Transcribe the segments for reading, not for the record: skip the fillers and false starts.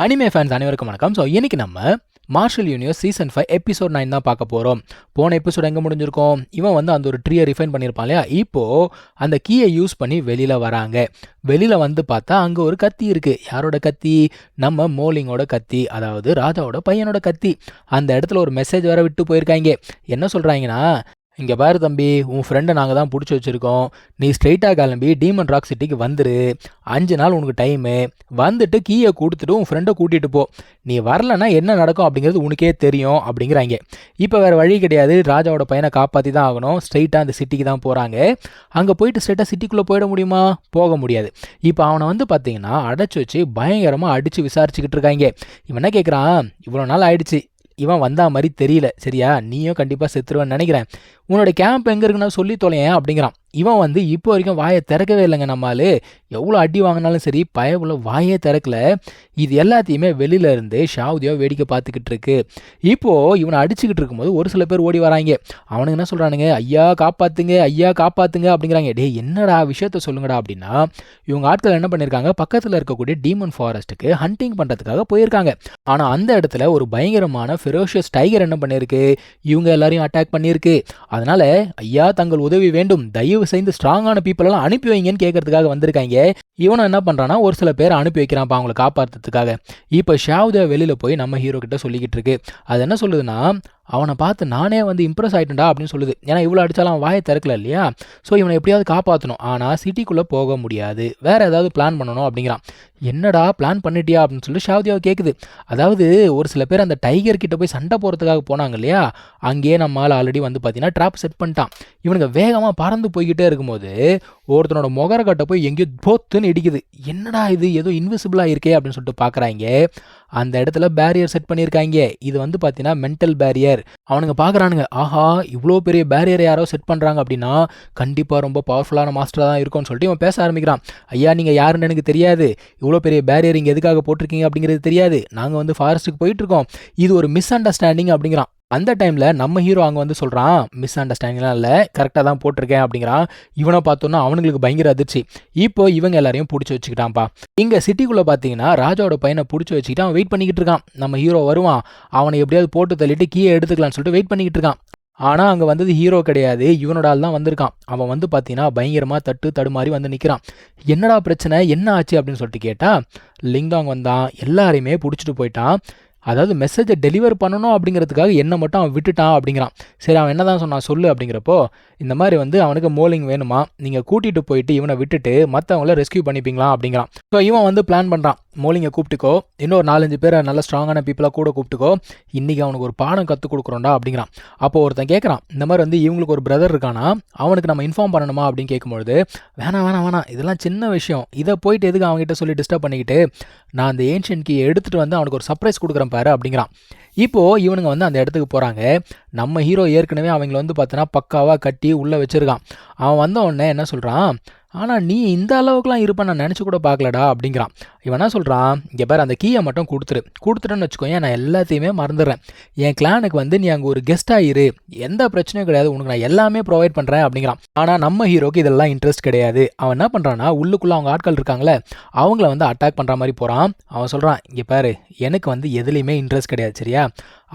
Anime fans அனைவருக்கும் வணக்கம். So இன்னைக்கு நம்ம மார்ஷல் யூனிவர்ஸ் சீசன் 5 எபிசோட் 9 தான் பார்க்க போகிறோம். போன எபிசோட் எங்கே முடிஞ்சிருக்கோம்? இவன் வந்து அந்த ஒரு ட்ரீயை ரிஃபைன் பண்ணியிருப்பான் இல்லையா? இப்போது அந்த கீயை யூஸ் பண்ணி வெளியில் வராங்க. வெளியில் வந்து பார்த்தா அங்கே ஒரு கத்தி இருக்குது. யாரோட கத்தி? நம்ம மோலிங்கோட கத்தி, அதாவது ராஜாவோட பையனோட கத்தி. அந்த இடத்துல ஒரு மெசேஜ் வேற விட்டு போயிருக்காங்க. என்ன சொல்கிறாங்கன்னா, இங்கே பாரு தம்பி, உன் ஃப்ரெண்டை நாங்கள் தான் பிடிச்சி வச்சுருக்கோம். நீ ஸ்ட்ரெயிட்டாக கிளம்பி டீமன் ராக் சிட்டிக்கு வந்துரு. 5 நாள் உனக்கு டைமு. வந்துட்டு கீயை கொடுத்துட்டு உன் ஃப்ரெண்டை கூட்டிகிட்டு போ. நீ வரலன்னா என்ன நடக்கும் அப்படிங்கிறது உனக்கே தெரியும் அப்படிங்கிறாங்க. இப்போ வேறு வழி கிடையாது. ராஜாவோட பையனை காப்பாற்றி தான் ஆகணும். ஸ்ட்ரெயிட்டாக அந்த சிட்டிக்கு தான் போகிறாங்க. அங்கே போயிட்டு ஸ்ட்ரெயிட்டாக சிட்டிக்குள்ளே போயிட முடியுமா? போக முடியாது. இப்போ அவனை வந்து பார்த்தீங்கன்னா அடைச்சி வச்சு பயங்கரமாக அடித்து விசாரிச்சுக்கிட்டு இருக்காங்க. இவன் என்ன கேட்குறான்? இவ்வளோ நாள் ஆயிடுச்சு, இவன் வந்தா மாதிரி தெரியல, சரியா? நீயும் கண்டிப்பாக செத்துருவேன்னு நினைக்கிறேன். உன்னோட கேம்ப் எங்கே இருக்குன்னு சொல்லி தொலையேன் அப்படிங்கிறான். இவன் வந்து இப்போ வரைக்கும் வாயை திறக்கவே இல்லைங்க. நம்மளால் எவ்வளோ அடி வாங்கினாலும் சரி, பயவுள்ள வாயே திறக்கல. இது எல்லாத்தையுமே வெளியில இருந்து ஷாவுதியோ வேடிக்கை பார்த்துக்கிட்டு இருக்கு. இப்போது இவனை அடிச்சுக்கிட்டு இருக்கும்போது ஒரு சில பேர் ஓடி வராங்க. அவனுங்க என்ன சொல்கிறானுங்க? ஐயா காப்பாற்றுங்க, ஐயா காப்பாற்றுங்க அப்படிங்கிறாங்க. டே என்னடா விஷயத்த சொல்லுங்கடா அப்படின்னா, இவங்க ஆட்கள் என்ன பண்ணியிருக்காங்க, பக்கத்தில் இருக்கக்கூடிய டீமன் ஃபாரஸ்ட்டுக்கு ஹண்டிங் பண்ணுறதுக்காக போயிருக்காங்க. ஆனால் அந்த இடத்துல ஒரு பயங்கரமான ஃபெரோஷியஸ் டைகர் என்ன பண்ணியிருக்கு, இவங்க எல்லாரையும் அட்டாக் பண்ணியிருக்கு. அதனால ஐயா தங்கள் உதவி வேண்டும், தயவு செய்து ஸ்ட்ராங்கான பீப்புள் எல்லாம் அனுப்பி வைங்கன்னு கேட்கறதுக்காக வந்திருக்காங்க. இவனும் என்ன பண்ணுறான்னா ஒரு சில பேர் அனுப்பி வைக்கிறான்ப்பா அவங்களை காப்பாற்றுறதுக்காக. இப்போ ஷாவுதா வெளியில் போய் நம்ம ஹீரோ கிட்ட சொல்லிக்கிட்டு இருக்கு. அது என்ன சொல்லுதுன்னா, அவனை பார்த்து நானே வந்து இம்ப்ரெஸ் ஆகிட்டேன்டா அப்படின்னு சொல்லுது. ஏன்னா இவ்வளோ அடித்தாலும் அவன் வாயை திறக்கல இல்லையா? ஸோ இவனை எப்படியாவது காப்பாற்றணும். ஆனால் சிட்டிக்குள்ளே போக முடியாது, வேறு ஏதாவது பிளான் பண்ணணும் அப்படிங்கிறான். என்னடா பிளான் பண்ணிட்டியா அப்படின்னு சொல்லிட்டு ஷாவுதியாவை கேட்குது. அதாவது ஒரு சில பேர் அந்த டைகர் கிட்ட போய் சண்டை போகிறதுக்காக போனாங்க இல்லையா? அங்கேயே நம்மளால் ஆல்ரெடி வந்து பார்த்தீங்கன்னா ட்ராப் செட் பண்ணிட்டான். இவனுக்கு வேகமாக பறந்து போய்கிட்டே இருக்கும்போது ஒருத்தனோட முகரக்கட்டை போய் எங்கேயோ போத்துன்னு இடிக்குது. என்னடா இது, ஏதோ இன்விசிபிளாக இருக்கே அப்படின்னு சொல்லிட்டு பார்க்குறாங்க. அந்த இடத்துல பேரியர் செட் பண்ணியிருக்காங்க. இது வந்து பார்த்தீங்கன்னா மென்டல் பேரியர். அவனுங்க பார்க்குறானுங்க, ஆஹா இவ்வளோ பெரிய பேரியரை யாரோ செட் பண்ணுறாங்க அப்படின்னா கண்டிப்பாக ரொம்ப பவர்ஃபுல்லான மாஸ்டராக தான் இருக்கும்னு சொல்லிட்டு இவன் பேச ஆரம்பிக்கிறான். ஐயா நீங்கள் யாருன்னு எனக்கு தெரியாது, இவ்வளோ பெரிய பேரியர் இங்கே எதுக்காக போட்டிருக்கீங்க அப்படிங்கிறது தெரியாது. நாங்கள் வந்து ஃபாரஸ்ட்டுக்கு போயிட்டுருக்கோம், இது ஒரு மிஸ் அண்டர்ஸ்டாண்டிங் அப்படிங்கிறான். அந்த டைமில் நம்ம ஹீரோ அங்கே வந்து சொல்கிறான், மிஸ் அண்டர்ஸ்டாண்டிங்லாம் இல்லை, கரெக்டாக தான் போட்டிருக்கேன் அப்படிங்கிறான். இவனை பார்த்தோன்னா அவனுங்களுக்கு பயங்கர அதிர்ச்சி. இப்போ இவங்க எல்லாரையும் பிடிச்சி வச்சுக்கிட்டான்ப்பா. இங்கே சிட்டிக்குள்ளே பார்த்தீங்கன்னா ராஜாவோட பையனை பிடிச்சி வச்சுக்கிட்டு அவன் வெயிட் பண்ணிக்கிட்டு இருக்கான். நம்ம ஹீரோ வருவான், அவனை எப்படியாவது போட்டு தள்ளிட்டு கீழே எடுத்துக்கலாம்னு சொல்லிட்டு வெயிட் பண்ணிக்கிட்டு இருக்கான். ஆனால் அங்கே வந்தது ஹீரோ கிடையாது, இவனோட ஆள் தான் வந்திருக்கான். அவன் வந்து பார்த்தீங்கன்னா பயங்கரமாக தடுமாறி வந்து நிற்கிறான். என்னடா பிரச்சனை, என்ன ஆச்சு அப்படின்னு சொல்லிட்டு கேட்டால், லிங்டாங் வந்தான், எல்லாரையுமே பிடிச்சிட்டு போயிட்டான். அதாவது மெசேஜை டெலிவர் பண்ணணும் அப்படிங்கிறதுக்காக என்னை மட்டும் அவன் விட்டுட்டான் அப்படிங்கிறான். சரி அவன் என்ன தான் சொன்னான் சொல்லு அப்படிங்கிறப்போ, இந்த மாதிரி வந்து அவனுக்கு மோலிங் வேணுமா, நீங்கள் கூட்டிகிட்டு போயிட்டு இவனை விட்டுட்டு மற்றவங்கள ரெஸ்கியூ பண்ணிப்பீங்களா அப்படிங்கிறான். ஸோ இவன் வந்து பிளான் பண்ணுறான், மோலிங்கை கூப்பிட்டுக்கோ, இன்னொரு 4-5 பேரை நல்ல ஸ்ட்ராங்கான பீப்புளாக கூட கூப்பிட்டுக்கோ, இன்றைக்கி அவனுக்கு ஒரு பாடம் கற்றுக் கொடுக்குறோண்டா அப்படிங்கிறான். அப்போ ஒருத்தன் கேட்குறான், இந்த மாதிரி வந்து இவங்களுக்கு ஒரு பிரதர் இருக்கானா, அவனுக்கு நம்ம இன்ஃபார்ம் பண்ணணுமா அப்படின்னு கேட்கும்பொழுது, வேணாம் இதெல்லாம் சின்ன விஷயம், இதை போயிட்டு எதுக்கு அவங்ககிட்ட சொல்லி டிஸ்டர்ப் பண்ணிக்கிட்டு, நான் அந்த ஏன்ஷியன் கீயை எடுத்துகிட்டு வந்து அவனுக்கு ஒரு சர்ப்ரைஸ் கொடுக்குறேன் பாரு அப்படிங்கிறான். இப்போது இவனுங்க வந்து அந்த இடத்துக்கு போகிறாங்க. நம்ம ஹீரோ ஏற்கனவே அவங்கள வந்து பார்த்தோன்னா பக்காவாக கட்டி உள்ளே வச்சுருக்கான். அவன் வந்த உடனே என்ன சொல்கிறான், ஆனால் நீ இந்த அளவுக்குலாம் இருப்பேன் நான் நினச்சி கூட பார்க்கலடா அப்படிங்கிறான். இவன் என்ன சொல்கிறான், இங்கே பேர் அந்த கீயை மட்டும் கொடுத்துட்டேன்னு வச்சுக்கோங்க, நான் எல்லாத்தையுமே மறந்துடுறேன். என் கிளானுக்கு வந்து நீ அங்கே ஒரு கெஸ்ட்டாக இரு, எந்த பிரச்சனையும் கிடையாது, உனக்கு நான் எல்லாமே ப்ரொவைட் பண்ணுறேன் அப்படிங்கிறான். ஆனால் நம்ம ஹீரோக்கு இதெல்லாம் இன்ட்ரெஸ்ட் கிடையாது. அவன் என்ன பண்ணுறான்னா, உள்ளுக்குள்ளே அவங்க ஆட்கள் இருக்காங்களே அவங்கள வந்து அட்டாக் பண்ணுற மாதிரி போகிறான். அவன் சொல்கிறான், இங்கே பாரு எனக்கு வந்து எதுலேயுமே இன்ட்ரெஸ்ட் கிடையாது, சரியா?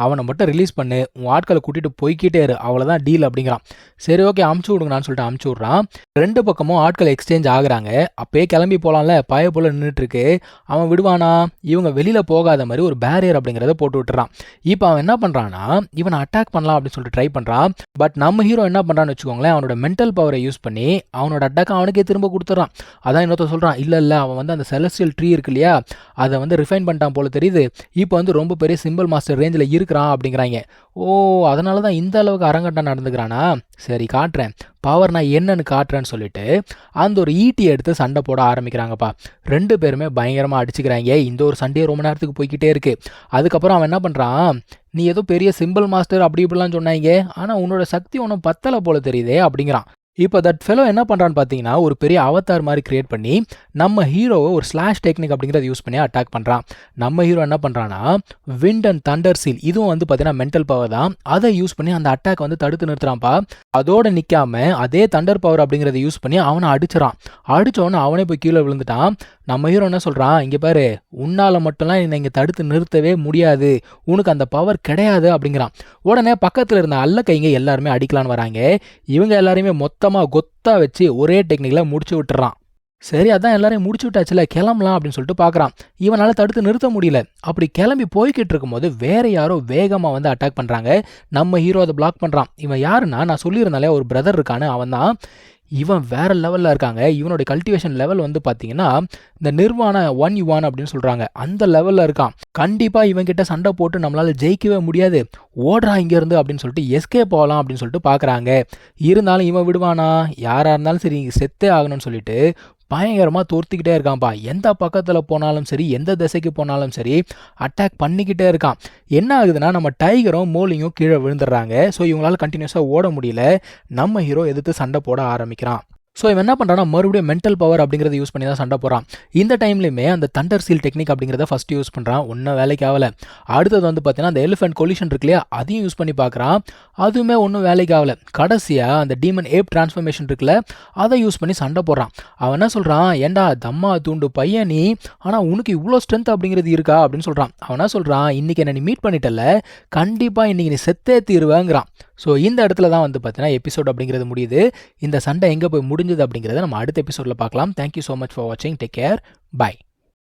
அவனை மட்டும் ரிலீஸ் பண்ணு, உன் ஆட்களை கூட்டிகிட்டு போய்கிட்டே இரு, அவ்வளோதான் டீல் அப்படிங்கிறான். சரி ஓகே அமுச்சு விடுங்கன்னு சொல்லிட்டு அமுச்சு விட்றான். 2 பக்கமும் ஆட்கள் எக்ஸ்சேஞ்ச் ஆகுறாங்க. அப்பயே கிளம்பி போகலாம்ல, பாய போல் நின்றுட்டு இருக்கு. அவன் விடுவானா? இவங்க வெளியில் போகாத மாதிரி ஒரு பேரியர் அப்படிங்கிறத போட்டு விட்டுறான். இப்போ அவன் என்ன பண்ணுறான்னா, இவனை அட்டாக் பண்ணலாம் அப்படின்னு சொல்லிட்டு ட்ரை பண்ணுறான். பட் நம்ம ஹீரோ என்ன பண்ணுறான்னு வச்சுக்கோங்களேன், அவனோட மென்டல் பவரை யூஸ் பண்ணி அவனோட அட்டாக் அவனுக்கே திரும்ப கொடுத்துட்றான். அதான் இன்னொருத்த சொல்கிறான், இல்லை அவன் வந்து அந்த செலஸ்டியல் ட்ரீ இருக்கு இல்லையா, அதை வந்து ரிஃபைன் பண்ணிட்டான் போல தெரியுது, இப்போ வந்து ரொம்ப பெரிய சிம்பிள் மாஸ்டர் ரேஞ்சில் இருக்கிறான் அப்படிங்கிறாங்க. ஓ அதனால தான் இந்த அளவுக்கு அரங்கட்டம் நடந்துக்கிறானா, சரி காட்டுறேன் பவர் நான் என்னன்னு காட்டுறேன்னு சொல்லிட்டு அந்த ஒரு ஈட்டி எடுத்து சண்டை போட ஆரம்பிக்கிறாங்கப்பா. 2 பேருமே பயங்கரமாக அடிச்சுக்கிறாங்க. இந்த ஒரு சண்டையை ரொம்ப நேரத்துக்கு போய்கிட்டே இருக்கு. அதுக்கப்புறம் அவன் என்ன பண்ணுறான், நீ ஏதோ பெரிய சிம்பிள் மாஸ்டர் அப்படி இப்படிலாம் சொன்னாங்க, ஆனால் உன்னோட சக்தி ஒன்றும் பத்தலை போல தெரியுதே அப்படிங்கிறான். இப்போ தட் ஃபெலோ என்ன பண்ணுறான்னு பார்த்தீங்கன்னா ஒரு பெரிய அவதார் மாதிரி கிரியேட் பண்ணி நம்ம ஹீரோவை ஒரு ஸ்லாஷ் டெக்னிக் அப்படிங்கிறத யூஸ் பண்ணி அட்டாக் பண்ணுறான். நம்ம ஹீரோ என்ன பண்ணுறான்னா விண்ட் அண்ட் தண்டர் சீல், இதுவும் வந்து பார்த்தீங்கன்னா மென்டல் பவர் தான், அதை யூஸ் பண்ணி அந்த அட்டாக் வந்து தடுத்து நிறுத்துறான்ப்பா. அதோட நிற்காம அதே தண்டர் பவர் அப்படிங்கிறத யூஸ் பண்ணி அவனை அடிச்சிடான். அடித்தோடனே அவனே போய் கீழே விழுந்துட்டான். நம்ம ஹீரோ என்ன சொல்கிறான், இங்கே பாரு உன்னால் மட்டும்லாம் என்னை இங்கே தடுத்து நிறுத்தவே முடியாது, உனக்கு அந்த பவர் கிடையாது அப்படிங்கிறான். உடனே பக்கத்தில் இருந்த அல்ல கைங்க எல்லாருமே அடிக்கலான்னு வராங்க. இவங்க எல்லாரையுமே மொத்தமாக கொத்தா வச்சு ஒரே டெக்னிக்கில் முடிச்சு விட்டுறான். சரி அதான் எல்லாரையும் முடிச்சு விட்டாச்சுல, கிளம்பலாம் அப்படின்னு சொல்லிட்டு பார்க்குறான். இவனால் தடுத்து நிறுத்த முடியல. அப்படி கிளம்பி போய்கிட்டு இருக்கும்போது வேற யாரோ வேகமாக வந்து அட்டாக் பண்ணுறாங்க. நம்ம ஹீரோ அதை பிளாக் பண்ணுறான். இவன் யாருன்னா நான் சொல்லியிருந்தாலே ஒரு பிரதர் இருக்கான்னு, அவன் தான். இவன் வேற லெவலில் இருக்காங்க. இவனுடைய கல்டிவேஷன் லெவல் வந்து பார்த்தீங்கன்னா இந்த நிர்வாண 1 யுவான் அப்படின்னு சொல்கிறாங்க, அந்த லெவலில் இருக்கான். கண்டிப்பாக இவன்கிட்ட சண்டை போட்டு நம்மளால் ஜெயிக்கவே முடியாது, ஓடுறா இங்கேருந்து அப்படின்னு சொல்லிட்டு எஸ்கேப் ஆகலாம் அப்படின்னு சொல்லிட்டு பார்க்குறாங்க. இருந்தாலும் இவன் விடுவானா, யாராக இருந்தாலும் சரி செத்தே ஆகணும்னு சொல்லிட்டு பயங்கரமாக தோர்த்திக்கிட்டே இருக்கான்ப்பா. எந்த பக்கத்தில் போனாலும் சரி, எந்த திசைக்கு போனாலும் சரி அட்டாக் பண்ணிக்கிட்டே இருக்கான். என்ன ஆகுதுன்னா நம்ம டைகரும் மோலியும் கீழே விழுந்துடுறாங்க. ஸோ இவங்களால கண்டினியூஸாக ஓட முடியல. நம்ம ஹீரோ எதிர்த்து சண்டை போட ஆரம்பிக்கிறான். ஸோ இவன் என்ன பண்ணுறான்னா மறுபடியும் மென்டல் பவர் அப்படிங்கிறத யூஸ் பண்ணி தான் சண்டை போகிறான். இந்த டைம்லையுமே அந்த தண்டர் சீல் டெக்னிக் அப்படிங்கிறத ஃபஸ்ட்டு யூஸ் பண்ணுறான். ஒன்றும் வேலைக்கு ஆகலை. அடுத்தது வந்து பார்த்தீங்கன்னா அந்த எலிஃபென்ட் கொலிஷன் இருக்கு இல்லையா, அதையும் யூஸ் பண்ணி பார்க்குறான். அதுவுமே ஒன்றும் வேலைக்கு ஆகலை. கடைசியாக அந்த டீமன் ஏப் டிரான்ஸ்ஃபர்மேஷன் இருக்குல்ல, அதை யூஸ் பண்ணி சண்டை போடுறான். அவன் என்ன சொல்கிறான், ஏண்டா தம்மா தூண்டு பையன் நீ, ஆனால் உனக்கு இவ்வளோ ஸ்ட்ரென்த் அப்படிங்கிறது இருக்கா அப்படின்னு சொல்கிறான். அவன் என்ன சொல்கிறான், இன்றைக்கி என்ன நீ மீட் பண்ணிட்டல, கண்டிப்பாக இன்றைக்கி நீ செத்தே தீருவேங்கிறான். ஸோ இந்த இடத்துல தான் வந்து பார்த்தீங்கன்னா எபிசோட் அப்படிங்கிறது முடியுது. இந்த சண்டை எங்கே போய் முடிஞ்சது அப்படிங்கிறத நம்ம அடுத்த எபிசோடில் பார்க்கலாம். தேங்க்யூ ஸோ மச் ஃபார் வாட்சிங். Take care. பை.